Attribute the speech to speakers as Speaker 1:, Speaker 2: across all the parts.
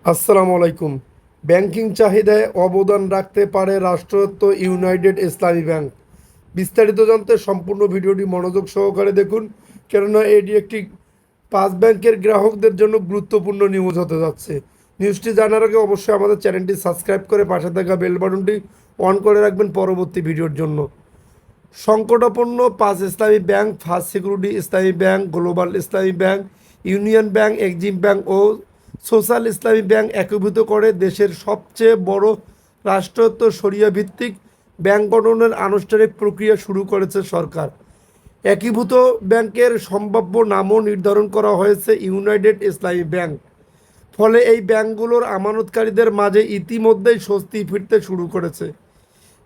Speaker 1: আসসালামু আলাইকুম। ব্যাংকিং চাহিদায় অবদান রাখতে পারে রাষ্ট্রায়ত্ত ইউনাইটেড ইসলামী ব্যাংক। বিস্তারিত জানতে সম্পূর্ণ ভিডিওটি মনোযোগ সহকারে দেখুন, কেননা এটি একটি পাঁচ ব্যাংকের গ্রাহকদের জন্য গুরুত্বপূর্ণ নিউজ হতে যাচ্ছে। নিউজটি জানার আগে অবশ্যই আমাদের চ্যানেলটি সাবস্ক্রাইব করে পাশে থাকা বেল বাটনটি অন করে রাখবেন পরবর্তী ভিডিওর জন্য। সংকটাপন্ন পাঁচ Islami bank first security Islami bank, global Islami bank, union bank, Exim bank ও সোশ্যাল ইসলামী ব্যাংক একীভূত করে দেশের সবচেয়ে বড় রাষ্ট্রায়ত্ত শরিয়া ভিত্তিক ব্যাংক গঠনের আনুষ্ঠানিক প্রক্রিয়া শুরু করেছে সরকার। একীভূত ব্যাংকের সম্ভাব্য নামও নির্ধারণ করা হয়েছে ইউনাইটেড ইসলামী ব্যাংক। ফলে এই ব্যাংকগুলোর আমানতকারীদের মাঝে ইতিমধ্যেই স্বস্তি ফিরতে শুরু করেছে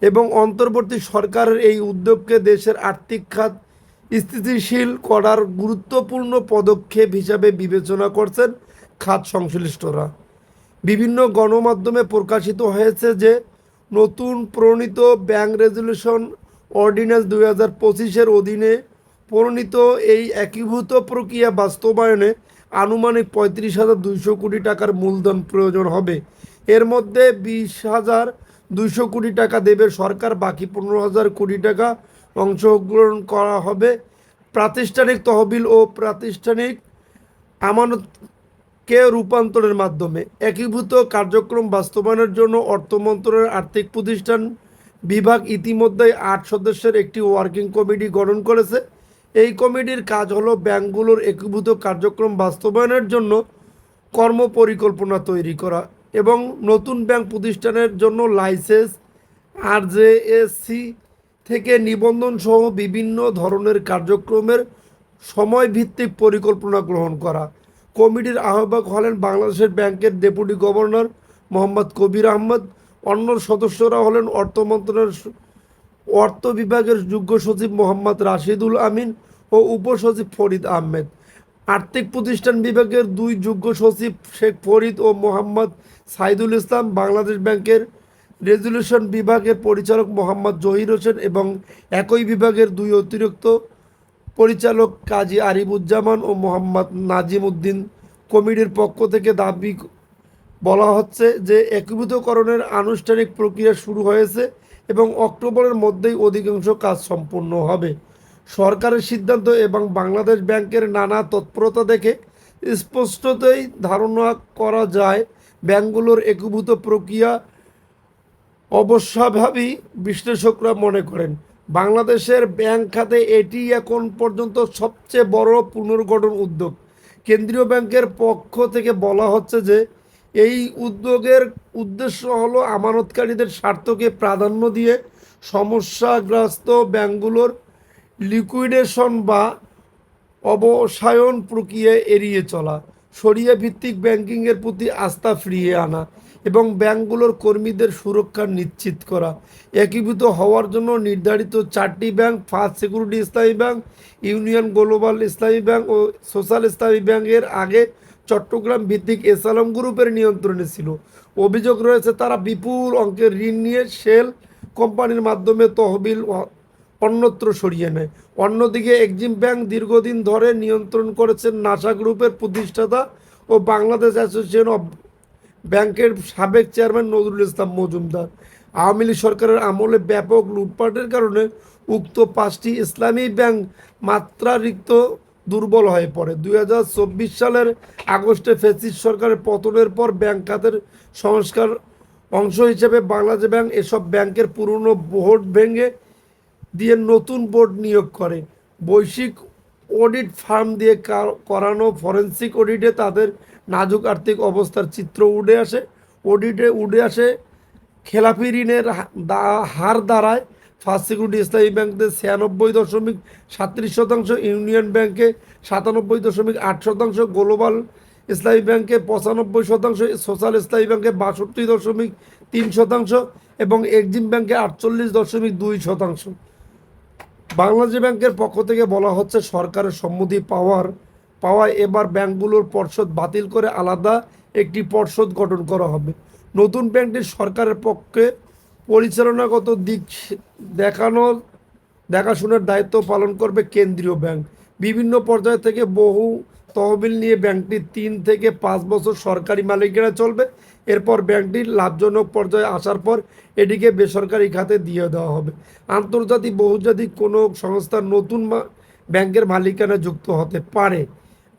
Speaker 1: এবং অন্তর্বর্তী সরকারের এই উদ্যোগকে দেশের আর্থিক খাত স্থিতিশীল করার গুরুত্বপূর্ণ পদক্ষেপ হিসাবে বিবেচনা করছেন খাত সংশ্লিষ্টরা। বিভিন্ন গণমাধ্যমে প্রকাশিত হয়েছে যে নতুন প্রণীত ব্যাংক রেজুলেশন অর্ডিন্যান্স 2025-এর অধীনে প্রণীত এই একীভূত প্রক্রিয়া বাস্তবায়নে আনুমানিক 35,200 কোটি টাকার মূলধন প্রয়োজন হবে। এর মধ্যে 20,200 কোটি টাকা দেবে সরকার, বাকি 15,000 কোটি টাকা অংশগ্রহণ করা হবে প্রাতিষ্ঠানিক তহবিল ও প্রাতিষ্ঠানিক আমানতকে রূপান্তরের মাধ্যমে। একীভূত কার্যক্রম বাস্তবায়নের জন্য অর্থ মন্ত্রণালয়ের আর্থিক প্রতিষ্ঠান বিভাগ ইতিমধ্যেই 8 সদস্যের একটি ওয়ার্কিং কমিটি গঠন করেছে। এই কমিটির কাজ হলো ব্যাংকগুলোর একীভূত কার্যক্রম বাস্তবায়নের জন্য কর্মপরিকল্পনা তৈরি করা এবং নতুন ব্যাংক প্রতিষ্ঠানের জন্য লাইসেন্স, আরজেএসসি থেকে নিবন্ধন সহ বিভিন্ন ধরনের কার্যক্রমের সময়ভিত্তিক পরিকল্পনা গ্রহণ করা। কমিটির আহ্বায়ক হলেন বাংলাদেশের ব্যাংকের ডেপুটি গভর্নর মোহাম্মদ কবির আহমদ। অন্য সদস্যরা হলেন অর্থ মন্ত্রণালয়ের অর্থ বিভাগের যুগ্ম সচিব মোহাম্মদ রাশিদুল আমিন ও উপসচিব ফরিদ আহমেদ। আর্থিক প্রতিষ্ঠান বিভাগের দুই যুগ্ম সচিব শেখ ফরিদ ও মোহাম্মদ সাইদুল ইসলাম, বাংলাদেশ ব্যাংকের রেজুলেশন বিভাগের পরিচালক মোহাম্মদ জহির হোসেন এবং একই বিভাগের দুই অতিরিক্ত পরিচালক কাজী আরিফুজ্জামান ও মোহাম্মদ নাজিম উদ্দিন। কমিটির পক্ষ থেকে দাবি বলা হচ্ছে যে একীভূতকরণের আনুষ্ঠানিক প্রক্রিয়া শুরু হয়েছে এবং অক্টোবরের মধ্যেই অধিকাংশ কাজ সম্পূর্ণ হবে। সরকারের সিদ্ধান্ত এবং বাংলাদেশ ব্যাংকের নানা তৎপরতা দেখে স্পষ্টতই ধারণা করা যায় ব্যাংকগুলোর একীভূত প্রক্রিয়া অবশ্যভাবী। বিশ্লেষকরা মনে করেন বাংলাদেশের ব্যাংক খাতে এটি এখন পর্যন্ত সবচেয়ে বড় পুনর্গঠন উদ্যোগ। কেন্দ্রীয় ব্যাংকের পক্ষ থেকে বলা হচ্ছে যে এই উদ্যোগের উদ্দেশ্য হলো আমানতকারীদের স্বার্থকে প্রাধান্য দিয়ে সমস্যাগ্রস্ত ব্যাংকগুলোর লিকুইডেশন বা অবসায়ন প্রক্রিয়া এড়িয়ে চলা, শরিয়া ভিত্তিক ব্যাংকিংয়ের প্রতি আস্থা ফিরিয়ে আনা এবং ব্যাংকগুলোর কর্মীদের সুরক্ষা নিশ্চিত করা। একীভূত হওয়ার জন্য নির্ধারিত 4টি bank first security Islami bank, union global Islami bank ও সোশ্যাল ইসলামী ব্যাংকের আগে চট্টগ্রাম ভিত্তিক এসালাম গ্রুপের নিয়ন্ত্রণে ছিল। অভিযোগ রয়েছে তারা বিপুল অঙ্কের ঋণ নিয়ে শেল কোম্পানির মাধ্যমে তহবিল অন্যত্র সরিয়ে নেয়। অন্যদিকে এক্সিম ব্যাংক দীর্ঘদিন ধরে নিয়ন্ত্রণ করেছেন নাসা গ্রুপের প্রতিষ্ঠাতা ও বাংলাদেশ অ্যাসোসিয়েশন অব ব্যাংকের সাবেক চেয়ারম্যান নজরুল ইসলাম মজুমদার। আওয়ামী লীগ সরকারের আমলে ব্যাপক লুটপাটের কারণে উক্ত 5টি ইসলামী ব্যাংক মাত্রাতিরিক্ত দুর্বল হয়ে পড়ে। 2024 সালের আগস্টে ফ্যাসিস্ট সরকারের পতনের পর ব্যাংক খাতের সংস্কার অংশ হিসেবে বাংলাদেশ ব্যাংক এসব ব্যাংকের পুরনো বোর্ড ভেঙে দিয়ে নতুন বোর্ড নিয়োগ করে। বৈশ্বিক অডিট ফার্ম দিয়ে করানো ফরেন্সিক অডিটে তাদের নাজুক আর্থিক অবস্থার চিত্র উঠে আসে। খেলাপি ঋণের হার দাঁড়ায় ফার্স্ট সিকিউরিটি ইসলামী ব্যাংকে 96.37%, ইউনিয়ন ব্যাংকে 97.8%, গ্লোবাল ইসলামী ব্যাংকে 95%, সোশ্যাল ইসলামী ব্যাংকে 62.3% এবং এক্সিম ব্যাংকে 48.2%। বাংলাদেশ ব্যাংকের পক্ষ থেকে বলা হচ্ছে সরকারের সম্মতি পাওয়ায় এবার ব্যাংকগুলোর পর্ষদ বাতিল করে আলাদা একটি পর্ষদ গঠন করা হবে। নতুন ব্যাংকটি সরকারের পক্ষে পরিচালনাগত দিক দেখাশোনার দায়িত্ব পালন করবে কেন্দ্রীয় ব্যাংক। বিভিন্ন পর্যায় থেকে বহু তহবিল নিয়ে ব্যাংকটি 3 থেকে 5 বছর সরকারি মালিকানা চলবে। এরপর ব্যাংকটির লাভজনক পর্যায়ে আসার পর এটিকে বেসরকারি খাতে দিয়ে দেওয়া হবে। আন্তর্জাতিক বহুজাতিক কোনো সংস্থার নতুন ব্যাংকের মালিকানা যুক্ত হতে পারে।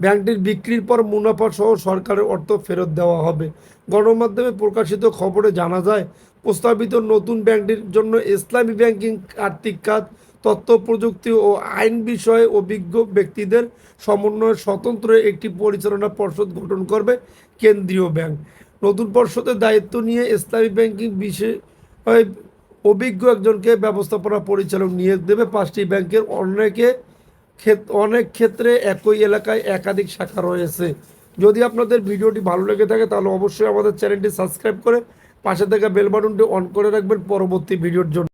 Speaker 1: ব্যাংকটির বিক্রির পর মুনাফা সহ সরকারের অর্থ ফেরত দেওয়া হবে। গণমাধ্যমে প্রকাশিত খবরে জানা যায়, প্রস্তাবিত নতুন ব্যাংকটির জন্য ইসলামী ব্যাংকিং, আর্থিক খাত, তথ্য প্রযুক্তি ও আইন বিষয়ে অভিজ্ঞ ব্যক্তিদের সমন্বয়ে স্বতন্ত্র একটি পরিচালনা পর্ষদ গঠন করবে কেন্দ্রীয় ব্যাংক। নতুন পর্ষদের দায়িত্ব নিয়ে ইসলামী ব্যাংকিং বিষয়ে অভিজ্ঞ একজনকে ব্যবস্থাপনা পরিচালক নিয়োগ দেবে। 5টি ব্যাংকের অনেক ক্ষেত্রে একই এলাকায় একাধিক শাখা রয়েছে। যদি আপনাদের ভিডিওটি ভালো লেগে থাকে তাহলে অবশ্যই আমাদের চ্যানেলটি সাবস্ক্রাইব করে পাশে থাকা বেল বাটনটি অন করে রাখবেন পরবর্তী ভিডিওর জন্য।